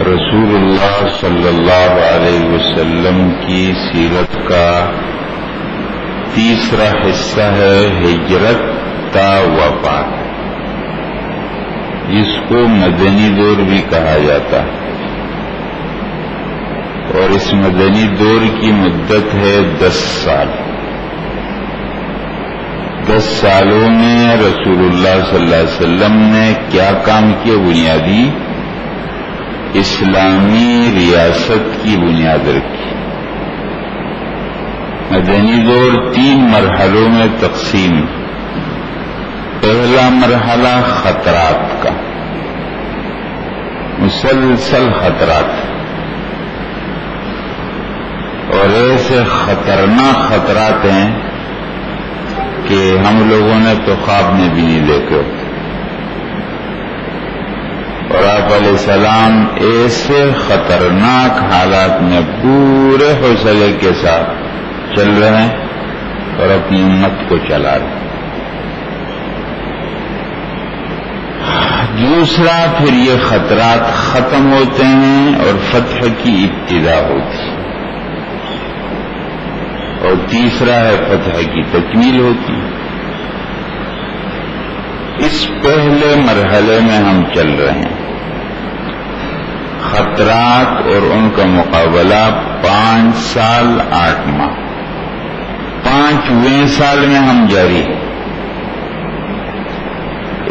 رسول اللہ صلی اللہ علیہ وسلم کی سیرت کا تیسرا حصہ ہے ہجرت تا وفات، جس کو مدنی دور بھی کہا جاتا ہے، اور اس مدنی دور کی مدت ہے 10 سال۔ 10 سالوں میں رسول اللہ صلی اللہ علیہ وسلم نے کیا کام کیا؟ بنیادی اسلامی ریاست کی بنیاد رکھی۔ مدنی دور 3 مرحلوں میں تقسیم۔ پہلا مرحلہ خطرات کا، مسلسل خطرات، اور ایسے خطرناک خطرات ہیں کہ ہم لوگوں نے تو خواب میں بھی نہیں دیکھے، اور آپ علیہ السلام ایسے خطرناک حالات میں پورے حوصلے کے ساتھ چل رہے ہیں اور اپنی امت کو چلا رہے ہیں۔ دوسرا، پھر یہ خطرات ختم ہوتے ہیں اور فتح کی ابتدا ہوتی ہے، اور تیسرا ہے فتح کی تکمیل ہوتی ہے۔ اس پہلے مرحلے میں ہم چل رہے ہیں۔ خطرات اور ان کا مقابلہ 5 سال 8 ماہ، 5ویں سال میں ہم جاری ہیں۔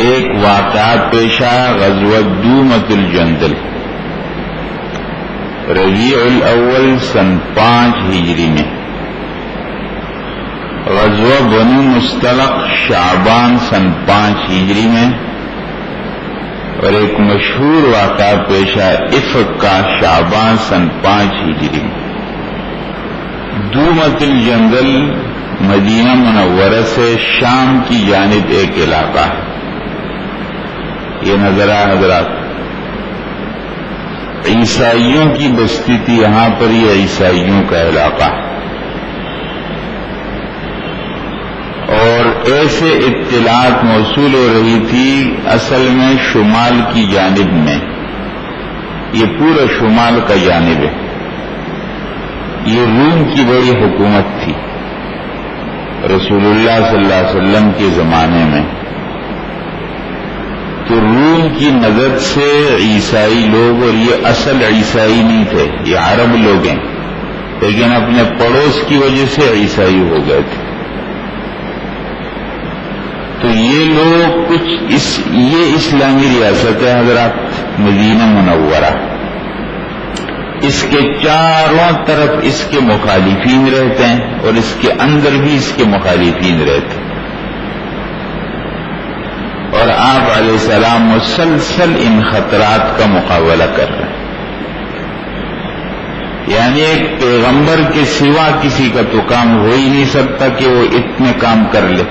ایک واقعہ پیش آیا، غزوہ دومۃ الجندل، ربیع الاول سن 5 ہجری میں، غزوہ بنو مستلق شعبان سن 5 ہجری میں، اور ایک مشہور واقعہ پیش آیا افق کا، شعبان سن 5 ہجری میں۔ دومۃ الجندل مدینہ منورہ سے شام کی جانب ایک علاقہ ہے۔ یہ نظر آیا حضرات، عیسائیوں کی بستی تھی یہاں پر، یہ عیسائیوں کا علاقہ ہے، اور ایسے اطلاعات موصول ہو رہی تھی اصل میں شمال کی جانب میں، یہ پورا شمال کا جانب ہے، یہ روم کی بڑی حکومت تھی رسول اللہ صلی اللہ علیہ وسلم کے زمانے میں، تو روم کی مدد سے عیسائی لوگ، اور یہ اصل عیسائی نہیں تھے، یہ عرب لوگ ہیں، لیکن اپنے پڑوس کی وجہ سے عیسائی ہو گئے تھے، تو یہ لوگ یہ اسلامی ریاست ہے حضرات مدینہ منورہ، اس کے چاروں طرف اس کے مخالفین رہتے ہیں، اور اس کے اندر بھی اس کے مخالفین رہتے ہیں، اور آپ علیہ السلام مسلسل ان خطرات کا مقابلہ کر رہے ہیں۔ یعنی ایک پیغمبر کے سوا کسی کا تو کام ہو ہی نہیں سکتا کہ وہ اتنے کام کر لے۔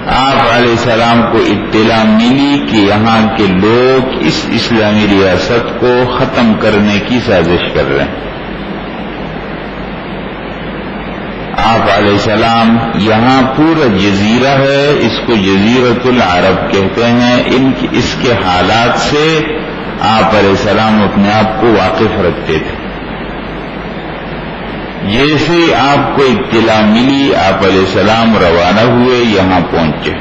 آپ علیہ السلام کو اطلاع ملی کہ یہاں کے لوگ اس اسلامی ریاست کو ختم کرنے کی سازش کر رہے ہیں۔ آپ علیہ السلام، یہاں پورا جزیرہ ہے، اس کو جزیرۃ العرب کہتے ہیں، اس کے حالات سے آپ علیہ السلام اپنے آپ کو واقف رکھتے تھے۔ جیسے آپ کو اطلاع ملی، آپ علیہ السلام روانہ ہوئے، یہاں پہنچے،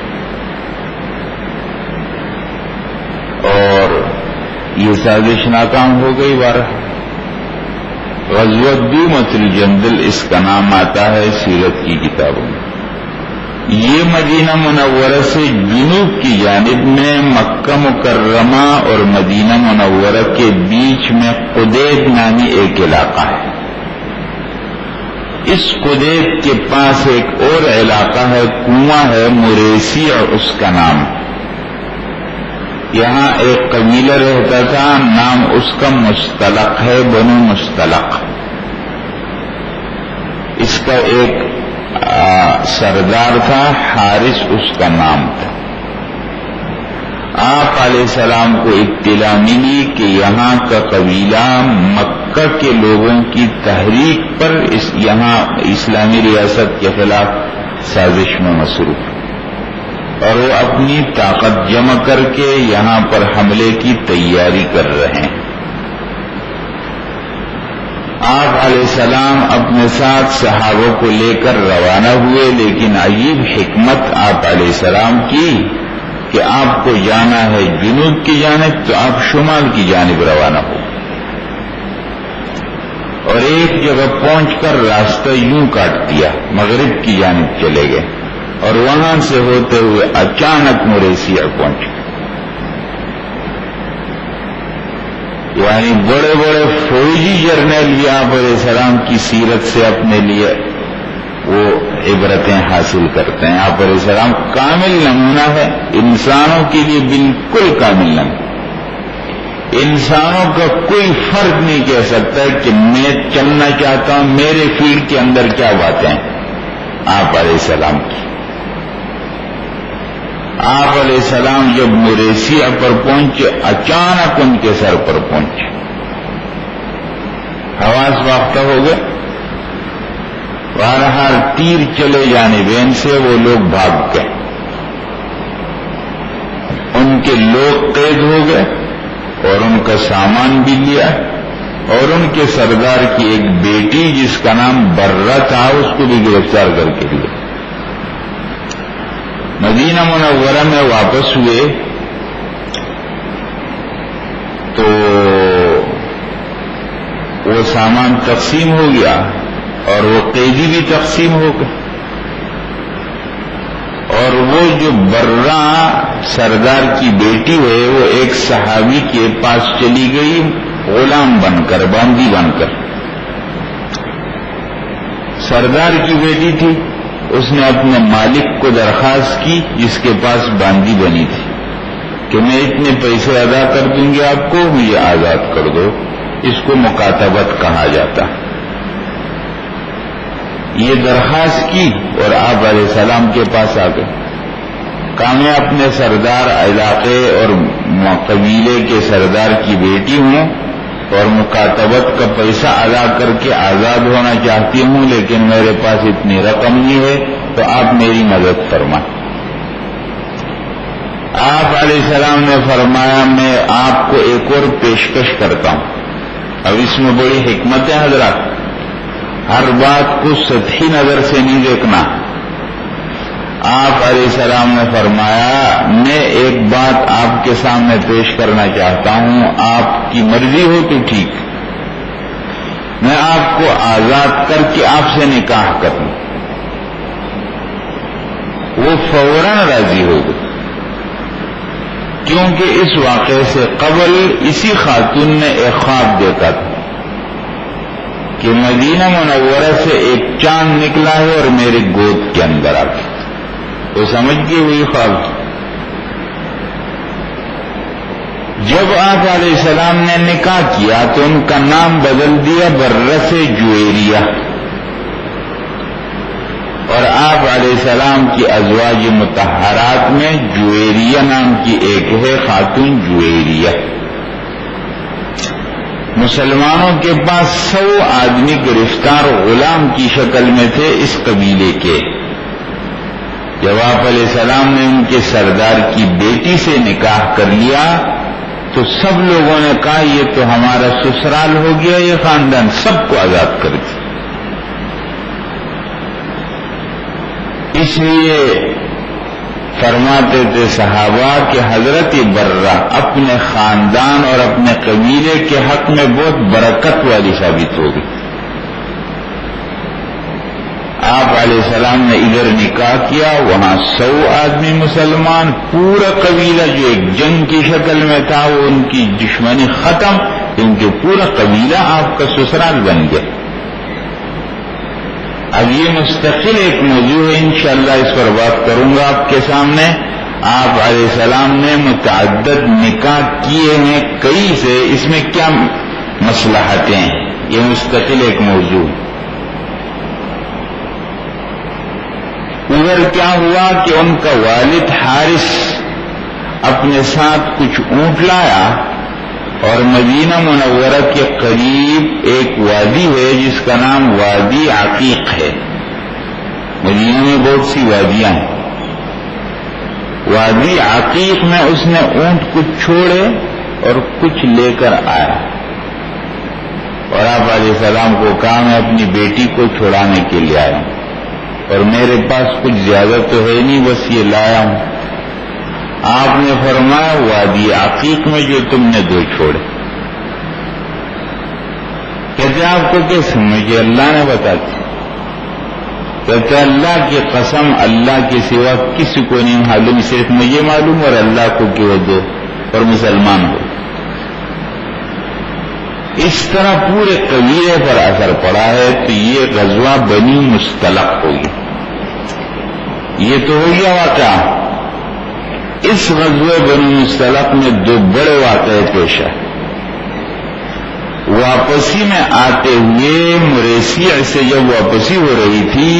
اور یہ سازش ناکام ہو گئی۔ بارہ غزوہ دومۃ الجندل اس کا نام آتا ہے سیرت کی کتابوں میں۔ یہ مدینہ منورہ سے جنوب کی جانب میں مکہ مکرمہ اور مدینہ منورہ کے بیچ میں قدید نامی ایک علاقہ ہے۔ اس قدید کے پاس ایک اور علاقہ ہے، کنواں ہے مریسی، اور اس کا نام، یہاں ایک قبیلہ رہتا تھا، نام اس کا مستلق ہے، بنو مستلق۔ اس کا ایک سردار تھا، حارث اس کا نام تھا۔ آپ علیہ السلام کو اطلاع ملی کہ یہاں کا قبیلہ مکہ کے لوگوں کی تحریک پر یہاں اسلامی ریاست کے خلاف سازش میں مصروف، اور وہ اپنی طاقت جمع کر کے یہاں پر حملے کی تیاری کر رہے ہیں۔ آپ علیہ السلام اپنے ساتھ صحابہ کو لے کر روانہ ہوئے، لیکن عجیب حکمت آپ علیہ السلام کی کہ آپ کو جانا ہے جنوب کی جانب تو آپ شمال کی جانب روانہ ہو، اور ایک جگہ پہنچ کر راستہ یوں کاٹ دیا، مغرب کی جانب چلے گئے، اور وہاں سے ہوتے ہوئے اچانک موریسیہ پہنچ گئے۔ یعنی بڑے بڑے فوجی جرنیل بھی آپ علیہ السلام کی سیرت سے اپنے لیے وہ عبرتیں حاصل کرتے ہیں۔ آپ علیہ السلام کامل نمونہ ہے، انسانوں کے لیے بالکل کامل نمونہ۔ انسانوں کا کوئی فرق نہیں کہہ سکتا کہ میں چلنا چاہتا ہوں میرے فیلڈ کے اندر کیا باتیں ہیں آپ علیہ السلام کی۔ آپ علیہ السلام جب موریسیہ پر پہنچے اچانک ان کے سر پر پہنچے، حواس باختہ ہو گئے، بہرحال تیر چلے جانے بین سے وہ لوگ بھاگ گئے، ان کے لوگ قید ہو گئے اور ان کا سامان بھی لیا، اور ان کے سردار کی ایک بیٹی جس کا نام برہ تھا اس کو بھی گرفتار کر کے لیا۔ مدینہ منورہ میں واپس ہوئے تو وہ سامان تقسیم ہو گیا اور وہ قیدی بھی تقسیم ہو گئے، اور وہ جو برہ سردار کی بیٹی ہے وہ ایک صحابی کے پاس چلی گئی غلام بن کر، باندی بن کر۔ سردار کی بیٹی تھی، اس نے اپنے مالک کو درخواست کی جس کے پاس باندی بنی تھی کہ میں اتنے پیسے ادا کر دوں گی آپ کو، مجھے آزاد کر دو۔ اس کو مکاتبت کہا جاتا۔ یہ درخواست کی اور آپ علیہ السلام کے پاس آ گئے، کہا میں اپنے سردار علاقے اور قبیلے کے سردار کی بیٹی ہوں اور مکاتبت کا پیسہ ادا کر کے آزاد ہونا چاہتی ہوں، لیکن میرے پاس اتنی رقم نہیں ہے، تو آپ میری مدد فرمائیں۔ آپ علیہ السلام نے فرمایا میں آپ کو ایک اور پیشکش کرتا ہوں۔ اب اس میں بڑی حکمت ہے حضرات، ہر بات کو سطحی نظر سے نہیں دیکھنا۔ آپ علیہ السلام نے فرمایا میں ایک بات آپ کے سامنے پیش کرنا چاہتا ہوں، آپ کی مرضی ہو تو ٹھیک، میں آپ کو آزاد کر کے آپ سے نکاح کروں۔ وہ فوراً راضی ہو گئی، کیونکہ اس واقعے سے قبل اسی خاتون نے ایک خواب دیکھا تھا کہ مدینہ منورہ سے ایک چاند نکلا ہے اور میرے گود کے اندر آ گیا، تو سمجھ گئی وہی خواب۔ جب آپ علیہ السلام نے نکاح کیا تو ان کا نام بدل دیا برہ سے جویریہ، اور آپ علیہ السلام کی ازواج مطہرات میں جویریہ نام کی ایک ہے خاتون جویریہ۔ مسلمانوں کے پاس 100 آدمی گرفتار غلام کی شکل میں تھے اس قبیلے کے۔ جب آپ علیہ السلام نے ان کے سردار کی بیٹی سے نکاح کر لیا تو سب لوگوں نے کہا یہ تو ہمارا سسرال ہو گیا، یہ خاندان، سب کو آزاد کر دیا۔ اس لیے فرماتے تھے صحابہ کہ حضرت برہ اپنے خاندان اور اپنے قبیلے کے حق میں بہت برکت والی ثابت ہوگی۔ آپ علیہ السلام نے ادھر نکاح کیا، وہاں 100 آدمی مسلمان، پورا قبیلہ جو ایک جنگ کی شکل میں تھا وہ ان کی دشمنی ختم، کیونکہ پورا قبیلہ آپ کا سسرال بن گیا۔ اب یہ مستقل ایک موضوع ہے، انشاءاللہ اس پر بات کروں گا آپ کے سامنے۔ آپ علیہ السلام نے متعدد نکاح کیے ہیں کئی سے، اس میں کیا مصلحتیں ہیں، یہ مستقل ایک موضوع۔ ادھر کیا ہوا کہ ان کا والد حارث اپنے ساتھ کچھ اونٹ لایا، اور مدینہ منورہ کے قریب ایک وادی ہے جس کا نام وادی عقیق ہے۔ مدینہ میں بہت سی وادیاں ہیں، وادی عقیق میں اس نے اونٹ کچھ چھوڑے اور کچھ لے کر آیا، اور آپ علیہ السلام کو کہا میں اپنی بیٹی کو چھڑانے کے لیے آیا ہوں اور میرے پاس کچھ زیادہ تو ہے نہیں، بس یہ لایا ہوں۔ آپ نے فرمایا وادی عقیق میں جو تم نے 2 چھوڑے، کہتے آپ کو کیسے؟ مجھے اللہ نے بتا دیا۔ کہتے اللہ کی قسم اللہ کے سوا کسی کو نہیں معلوم، صرف مجھے معلوم اور اللہ کو کہ وہ 2 اور مسلمان ہو۔ اس طرح پورے قبیلے پر اثر پڑا ہے، تو یہ غزوہ بنی مستلق ہوگی۔ یہ تو ہو گیا واقعہ۔ اس غزوہ بنی مستلق میں 2 بڑے واقعے پیش آئے۔ واپسی میں آتے ہوئے مریسیع سے جب واپسی ہو رہی تھی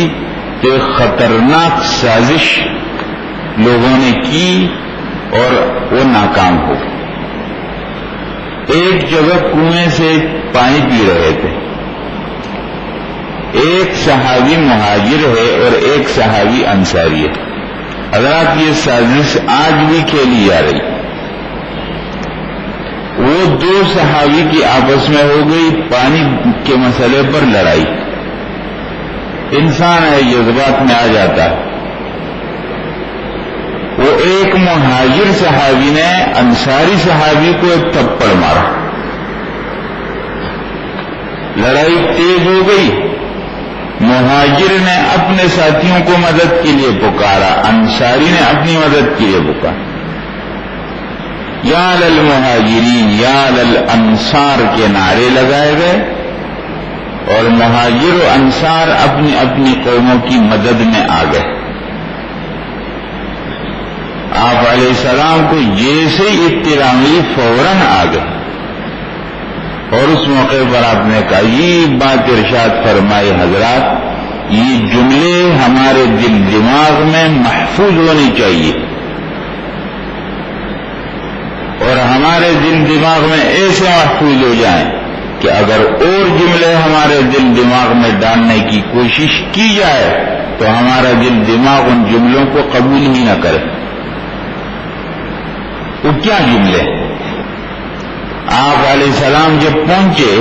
تو خطرناک سازش لوگوں نے کی اور وہ ناکام ہو۔ ایک جگہ کنویں سے پانی پی رہے تھے، ایک صحابی مہاجر ہے اور ایک صحابی انصاری ہے۔ حضرات یہ سازش آج بھی کھیلی جا رہی، وہ 2 صحابی کی آپس میں ہو گئی پانی کے مسئلے پر لڑائی۔ انسان ہے جذبات میں آ جاتا ہے۔ وہ ایک مہاجر صحابی نے انصاری صحابی کو ایک تھپڑ مارا، لڑائی تیز ہو گئی۔ مہاجر نے اپنے ساتھیوں کو مدد کے لیے پکارا، انصاری نے اپنی مدد کے لیے پکارا۔ یا للمہاجرین یا للانصار کے نعرے لگائے گئے اور مہاجر و انصار اپنی اپنی قوموں کی مدد میں آ گئے۔ آپ علیہ السلام کو جیسے ہی اطلاع ملی فوراً آ گئے، اور اس موقع پر آپ نے کہا یہ بات ارشاد فرمائی حضرات، یہ جملے ہمارے دل دماغ میں محفوظ ہونی چاہیے، اور ہمارے دل دماغ میں ایسے محفوظ ہو جائیں کہ اگر اور جملے ہمارے دل دماغ میں ڈالنے کی کوشش کی جائے تو ہمارا دل دماغ ان جملوں کو قبول ہی نہ کرے۔ وہ کیا جملے؟ آپ علیہ السلام جب پہنچے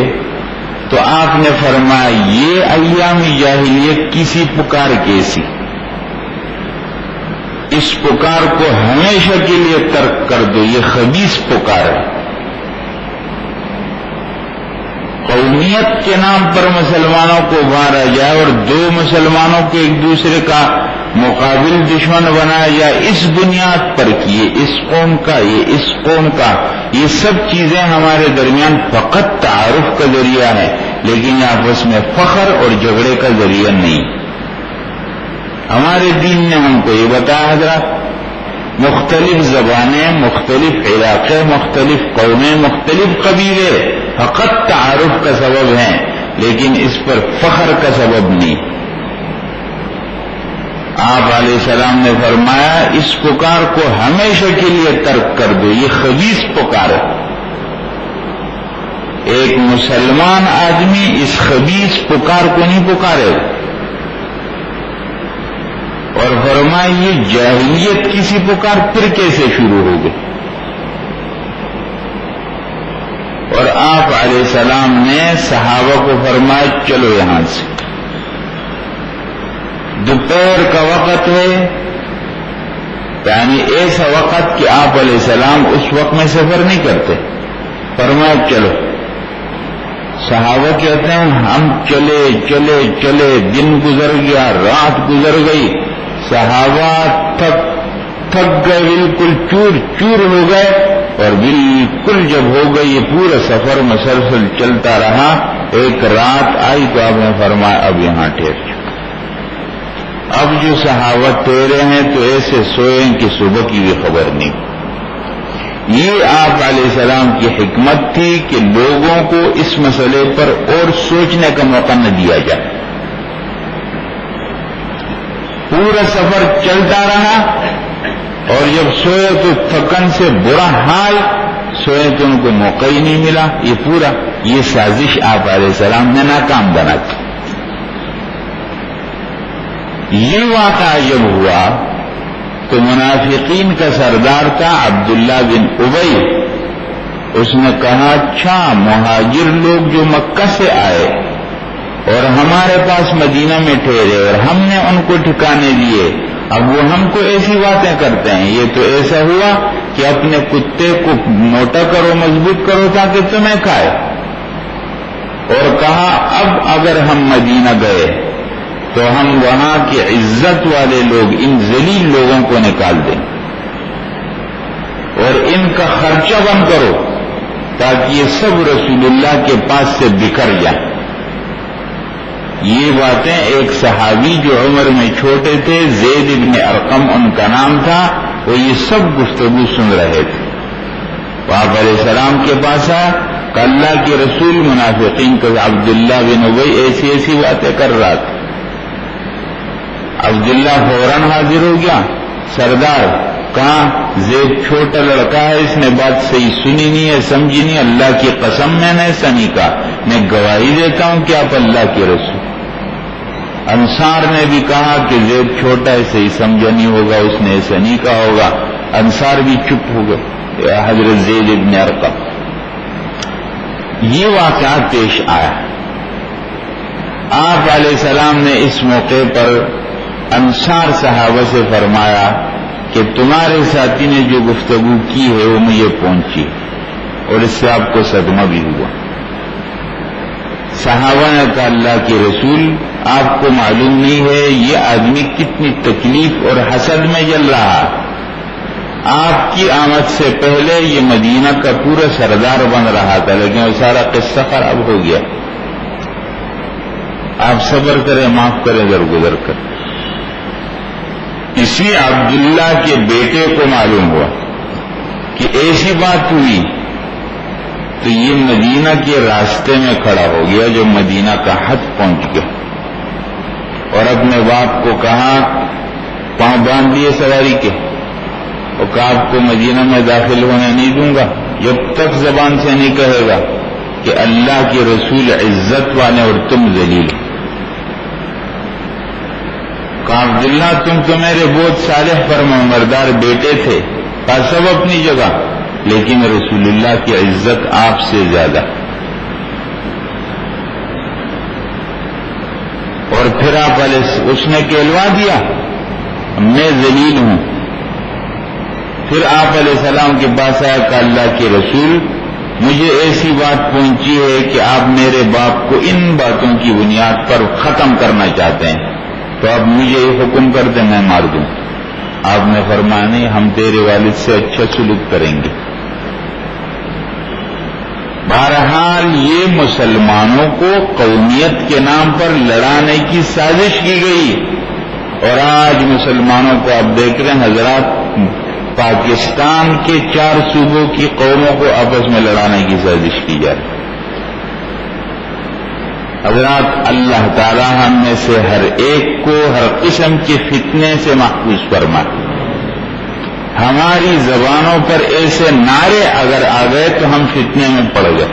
تو آپ نے فرمایا یہ ایام جاہلیت کسی پکار کیسی، اس پکار کو ہمیشہ کے لیے ترک کر دو، یہ خبیث پکار ہے۔ قومیت کے نام پر مسلمانوں کو مارا جائے اور 2 مسلمانوں کو ایک دوسرے کا مقابل دشمن بنایا جائے، اس بنیاد پر کہ یہ اس قوم کا، یہ اس قوم کا، یہ سب چیزیں ہمارے درمیان فقط تعارف کا ذریعہ ہے، لیکن آپس میں فخر اور جھگڑے کا ذریعہ نہیں۔ ہمارے دین نے ہم کو یہ بتایا حضرات، مختلف زبانیں، مختلف علاقے، مختلف قومیں، مختلف قبیلے فقط تعارف کا سبب ہیں، لیکن اس پر فخر کا سبب نہیں۔ آپ علیہ السلام نے فرمایا اس پکار کو ہمیشہ کے لیے ترک کر دو، یہ خبیث پکار ہے۔ ایک مسلمان آدمی اس خبیث پکار کو نہیں پکارے، اور فرمایا یہ جاہلیت کسی پکار پھر کیسے شروع ہو گئی؟ اور آپ علیہ السلام نے صحابہ کو فرمایا چلو یہاں سے، دوپہر کا وقت ہے، یعنی ایسا وقت کہ آپ علیہ السلام اس وقت میں سفر نہیں کرتے، فرمایا چلو۔ صحابہ کہتے ہیں ہم چلے چلے چلے، دن گزر گیا، رات گزر گئی، صحابہ تھک گئے، بالکل چور چور ہو گئے، اور بالکل جب ہو گئی یہ پورا سفر مسلسل چلتا رہا، ایک رات آئی تو آپ نے فرمایا اب یہاں ٹھہر جاؤ۔ اب جو صحابہ ٹھہرے ہیں تو ایسے سوئیں کہ صبح کی بھی خبر نہیں۔ یہ آپ علیہ السلام کی حکمت تھی کہ لوگوں کو اس مسئلے پر اور سوچنے کا موقع نہ دیا جائے۔ پورا سفر چلتا رہا، اور جب سوئے تو تھکن سے برا حال، سوئے تو ان کو موقع ہی نہیں ملا۔ یہ سازش آپ علیہ السلام نے ناکام بنا دی۔ یہ واقعہ جب ہوا تو منافقین کا سردار تھا عبداللہ بن ابی. اس نے کہا اچھا مہاجر لوگ جو مکہ سے آئے اور ہمارے پاس مدینہ میں ٹھہرے اور ہم نے ان کو ٹھکانے دیے، اب وہ ہم کو ایسی باتیں کرتے ہیں. یہ تو ایسا ہوا کہ اپنے کتے کو موٹا کرو، مضبوط کرو تاکہ تمہیں کھائے. اور کہا اب اگر ہم مدینہ گئے تو ہم وہاں کے عزت والے لوگ ان ذلیل لوگوں کو نکال دیں اور ان کا خرچہ بند کرو تاکہ یہ سب رسول اللہ کے پاس سے بکھر جائیں. یہ باتیں ایک صحابی جو عمر میں چھوٹے تھے، زید بن ارقم ان کا نام تھا، وہ یہ سب گفتگو سن رہے تھے. آپ علیہ السلام کے پاس آیا کہ اللہ کے رسول منافقین کو عبداللہ بن ابی ایسی ایسی باتیں کر رہا تھا. عبداللہ فوراً حاضر ہو گیا. سردار کہاں زید چھوٹا لڑکا ہے، اس نے بات صحیح سنی نہیں ہے، سمجھی نہیں. اللہ کی قسم میں نے ایسا نہیں کہا، میں گواہی دیتا ہوں کہ آپ اللہ کے رسول. انصار نے بھی کہا کہ زید چھوٹا ہے، صحیح سمجھا نہیں ہوگا، اس نے ایسا نہیں کہا ہوگا. انصار بھی چپ ہو گئے. حضرت زید ابن ارقم یہ واقعہ پیش آیا. آپ علیہ السلام نے اس موقع پر انصار صحابہ سے فرمایا کہ تمہارے ساتھی نے جو گفتگو کی ہے وہ مجھے پہنچی اور اس سے آپ کو صدمہ بھی ہوا. صحابہ نے کہا اللہ کے رسول آپ کو معلوم نہیں ہے یہ آدمی کتنی تکلیف اور حسد میں جل رہا. آپ کی آمد سے پہلے یہ مدینہ کا پورا سردار بن رہا تھا، لیکن وہ سارا قصہ خراب ہو گیا. آپ صبر کریں، معاف کریں درگزر کر. اسی عبداللہ کے بیٹے کو معلوم ہوا کہ ایسی بات ہوئی تو یہ مدینہ کے راستے میں کھڑا ہو گیا جو مدینہ کا حد پہنچ گیا اور اپنے باپ کو کہا، پاؤں باندھ دیے سواری کے، اور کہا آپ کو مدینہ میں داخل ہونے نہیں دوں گا جب تک زبان سے نہیں کہے گا کہ اللہ کے رسول عزت والے اور تم ذلیل. کہا عبداللہ تم تو میرے بہت صالح فرمانبردار بیٹے تھے، کہا سب اپنی جگہ، لیکن رسول اللہ کی عزت آپ سے زیادہ. اور پھر آپ اس نے کہلوا دیا میں ذلیل ہوں. پھر آپ علیہ السلام کے پاس آیا کہ اللہ کے رسول مجھے ایسی بات پہنچی ہے کہ آپ میرے باپ کو ان باتوں کی بنیاد پر ختم کرنا چاہتے ہیں، تو اب مجھے یہ حکم کر دیں میں مار دوں. آپ نے فرمایا نہیں، ہم تیرے والد سے اچھا سلوک کریں گے. بہرحال یہ مسلمانوں کو قومیت کے نام پر لڑانے کی سازش کی گئی، اور آج مسلمانوں کو آپ دیکھ رہے ہیں حضرات، پاکستان کے 4 صوبوں کی قوموں کو آپس میں لڑانے کی سازش کی جا رہی. حضرات اللہ تعالی ہم میں سے ہر ایک کو ہر قسم کے فتنے سے محفوظ فرمائے. ہماری زبانوں پر ایسے نعرے اگر آ گئے تو ہم فتنے میں پڑ گئے.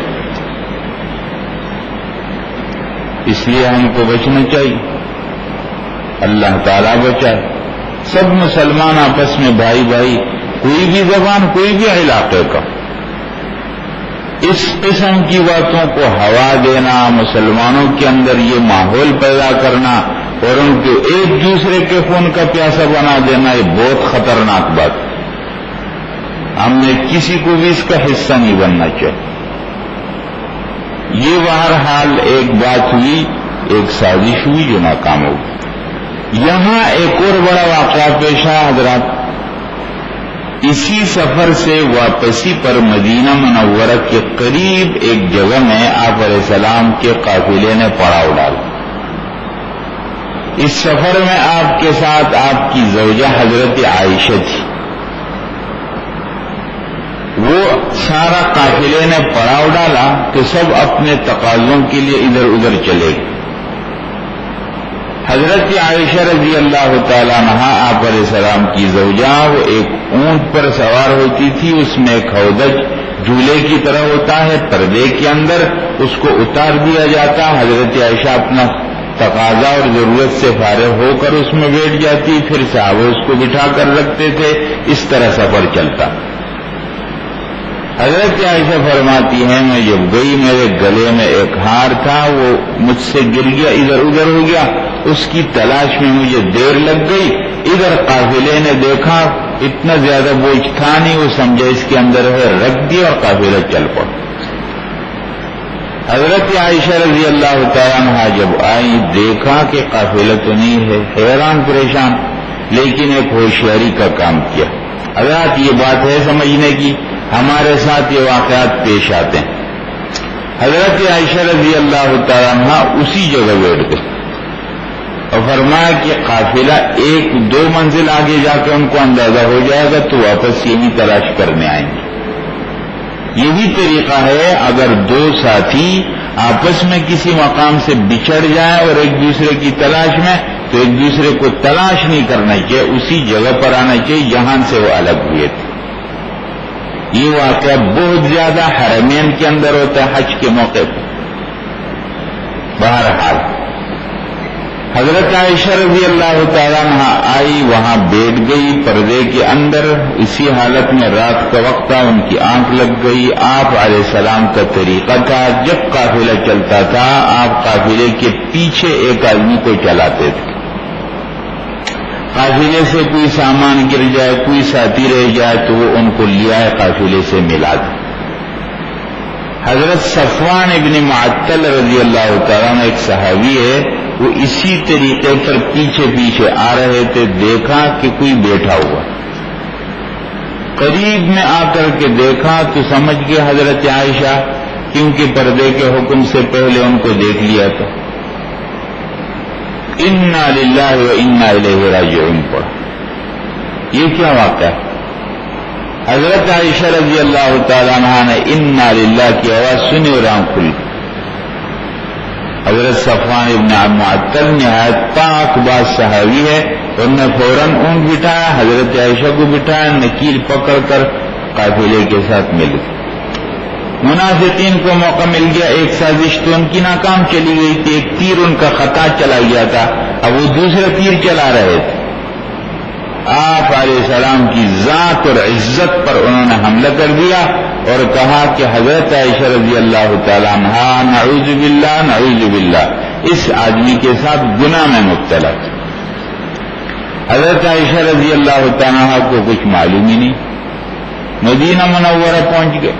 اس لیے ہم کو بچنا چاہیے. اللہ تعالیٰ بچائے. سب مسلمان آپس میں بھائی بھائی، کوئی بھی زبان کوئی بھی علاقے کا، اس قسم کی باتوں کو ہوا دینا، مسلمانوں کے اندر یہ ماحول پیدا کرنا اور ان کو ایک دوسرے کے خون کا پیاسا بنا دینا، یہ بہت خطرناک بات. ہم نے کسی کو بھی اس کا حصہ نہیں بننا چاہیے. یہ بہرحال ایک بات ہوئی، ایک سازش ہوئی جو ناکام ہو گئی. یہاں ایک اور بڑا واقعہ پیش آیا حضرات. اسی سفر سے واپسی پر مدینہ منورہ کے قریب ایک جگہ میں آپ علیہ السلام کے قافلے نے پڑاؤ ڈالا. اس سفر میں آپ کے ساتھ آپ کی زوجہ حضرت عائشہ تھی. وہ سارا قافلے نے پڑاؤ ڈالا تو سب اپنے تقاضوں کے لیے ادھر ادھر چلے گئے. حضرت عائشہ رضی اللہ تعالیٰ عنہ آپ علیہ السلام کی زوجہ، وہ ایک اونٹ پر سوار ہوتی تھی. اس میں ایک ہودج جھولے کی طرح ہوتا ہے، پردے کے اندر اس کو اتار دیا جاتا. حضرت عائشہ اپنا تقاضا اور ضرورت سے فارغ ہو کر اس میں بیٹھ جاتی، پھر صحابہ اس کو بٹھا کر رکھتے تھے، اس طرح سفر چلتا۔ حضرت عائشہ فرماتی ہیں میں جب گئی میرے گلے میں ایک ہار تھا، وہ مجھ سے گر گیا، ادھر ادھر ہو گیا، اس کی تلاش میں مجھے دیر لگ گئی۔ ادھر قافلے نے دیکھا اتنا زیادہ بوجھ تھا نہیں، وہ سمجھا اس کے اندر ہے، رکھ دیا اور قافلہ چل پڑا۔ حضرت عائشہ رضی اللہ تعالیٰ عنہا جب آئی دیکھا کہ قافلہ تو نہیں ہے، حیران پریشان، لیکن ایک ہوشیاری کا کام کیا۔ حضرات یہ بات ہے سمجھنے کی، ہمارے ساتھ یہ واقعات پیش آتے ہیں۔ حضرت عائشہ رضی اللہ تعالیٰ عنہا اسی جگہ بیٹھ گئے اور فرمایا کہ قافلہ ایک دو منزل آگے جا کے ان کو اندازہ ہو جائے گا تو واپس یہی تلاش کرنے آئیں گے۔ یہی طریقہ ہے، اگر دو ساتھی آپس میں کسی مقام سے بچھڑ جائیں اور ایک دوسرے کی تلاش میں، تو ایک دوسرے کو تلاش نہیں کرنا چاہیے، اسی جگہ پر آنا چاہیے جہاں سے وہ الگ ہوئے تھے۔ یہ واقعہ بہت زیادہ حرمین کے اندر ہوتا ہے حج کے موقع پر۔ بہرحال حضرت عائشہ رضی اللہ تعالیٰ عنہ آئی، وہاں بیٹھ گئی پردے کے اندر، اسی حالت میں رات کا وقت تھا، ان کی آنکھ لگ گئی۔ آپ علیہ السلام کا طریقہ تھا جب قافلہ چلتا تھا آپ قافلے کے پیچھے ایک آدمی کو چلاتے تھے، قافلے سے کوئی سامان گر جائے، کوئی ساتھی رہ جائے تو وہ ان کو لیا ہے قافلے سے ملا دے۔ حضرت صفوان ابن معطل رضی اللہ تعالیٰ عنہ ایک صحابی ہے، وہ اسی طریقے پر پیچھے پیچھے آ رہے تھے، دیکھا کہ کوئی بیٹھا ہوا، قریب میں آ کر کے دیکھا تو سمجھ گیا حضرت عائشہ، کیونکہ پردے کے حکم سے پہلے ان کو دیکھ لیا تھا۔ انا للہ و انا الیہ راجعون پڑھا۔ یہ کیا واقعہ ہے؟ حضرت عائشہ رضی اللہ تعالیٰ عنہ نے انا للہ کی آواز سنی اور آنکھ کھلی۔ حضرت صفوان ابن معطل نہایت پاک باز صحابی ہے، انہوں نے فوراً اونٹ بٹھایا، حضرت عائشہ کو بٹھایا، نکیل پکڑ کر قافلے کے ساتھ مل گئے۔ منافقین کو موقع مل گیا، ایک سازش تو ان کی ناکام چلی گئی تھی، ایک تیر ان کا خطا چلا گیا تھا، اب وہ دوسرا تیر چلا رہے تھے۔ آپ علیہ السلام کی ذات اور عزت پر انہوں نے حملہ کر دیا اور کہا کہ حضرت عائشہ رضی اللہ تعالیٰ عنہا نعوذ باللہ اس آدمی کے ساتھ گناہ میں مبتلا تھی۔ حضرت عائشہ رضی اللہ تعالیٰ عنہا کو کچھ معلوم ہی نہیں، مدینہ منورہ پہنچ گئے،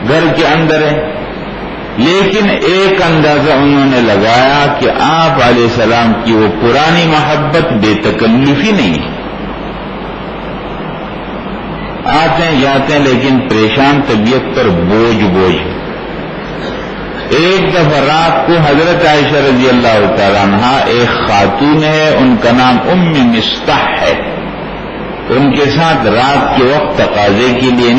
گھر کے اندر ہے، لیکن ایک اندازہ انہوں نے لگایا کہ آپ علیہ السلام کی وہ پرانی محبت بے تکلفی نہیں ہے، آتے ہیں جاتے ہیں لیکن پریشان طبیعت پر بوجھ ہے۔ ایک دفعہ رات کو حضرت عائشہ رضی اللہ تعالیٰ عنہا ایک خاتون ہے، ان کا نام ام مستح ہے، ان کے ساتھ رات کے وقت تقاضے کے لیے